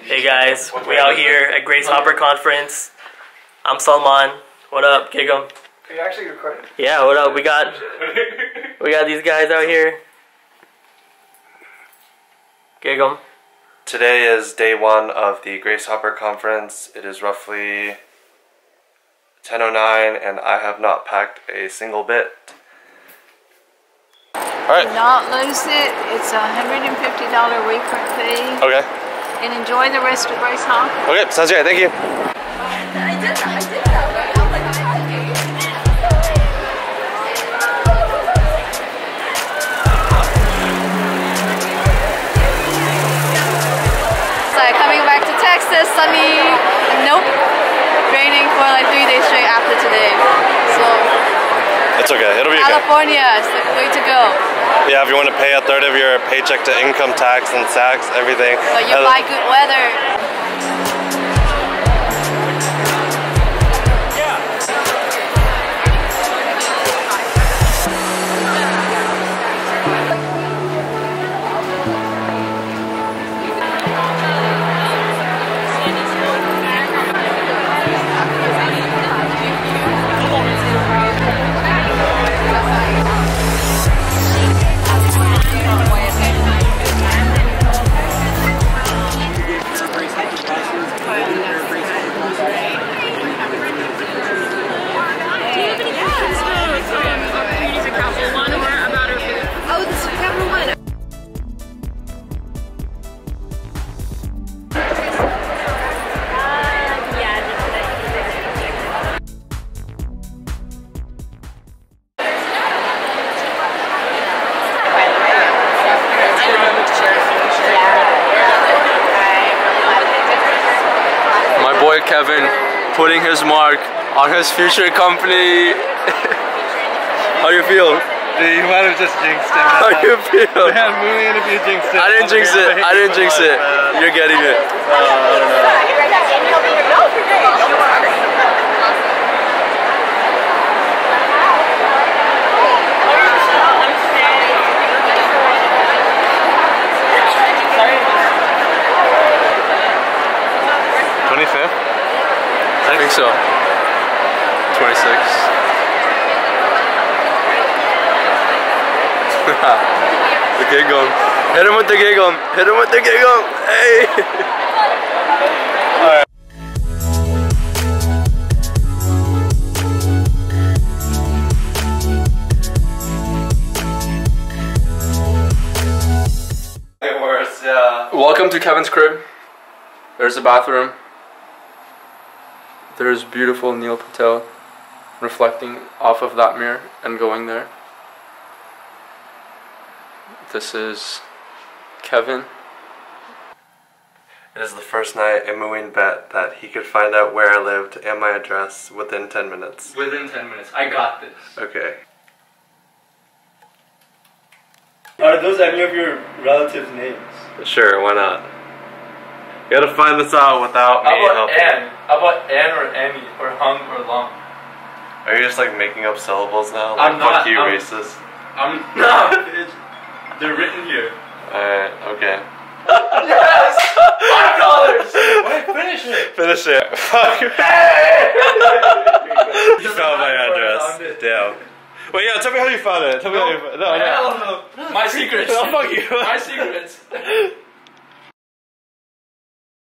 Hey guys, we out here at Grace Hopper Conference. I'm Salman. What up, Gig'em? Are you actually recording? Yeah, what up? We got these guys out here. Gig'em. Today is day one of the Grace Hopper Conference. It is roughly 10:09 and I have not packed a single bit. Alright. Do not lose it. It's a $150 recurrent fee. Okay. And enjoy the rest of Grace Hopper. Okay, sounds good. Thank you. I did that. Coming back to Texas, sunny, nope, raining for like 3 days straight after today. So it's okay, it'll be okay. California is the way to go. Yeah, if you want to pay a third of your paycheck to income tax and tax, everything. But you buy good weather. Kevin putting his mark on his future company. How you feel? Dude, you might have just jinxed it. How you feel? Man, moving in if you jinxed it. I didn't jinx it. I didn't jinx it. You're getting it. I don't know. 25th? I think so. 26. The Gig'em. Hit him with the Gig'em. Hit him with the Gig'em. Hey! Alright. It worse, yeah. Welcome to Kevin's crib. There's the bathroom. There's beautiful Neil Patel reflecting off of that mirror and going there. This is Kevin. It is the first night and Muin bet that he could find out where I lived and my address within 10 minutes. Within 10 minutes. I got this. Okay. Are those any of your relatives' names? Sure, why not? You gotta find this out without me helping. Anne? How about Anne or Annie or Hung or Long? Are you just like making up syllables now? Like, I'm not. Fuck you, racist. I'm not, bitch. They're written here. Alright, okay. Yes! $5! Wait, finish it! Finish it. Fuck. You found my address. Damn. Wait, yeah, tell me how you found it. Tell me how you found it. No. My secrets. Oh, fuck you. My secrets.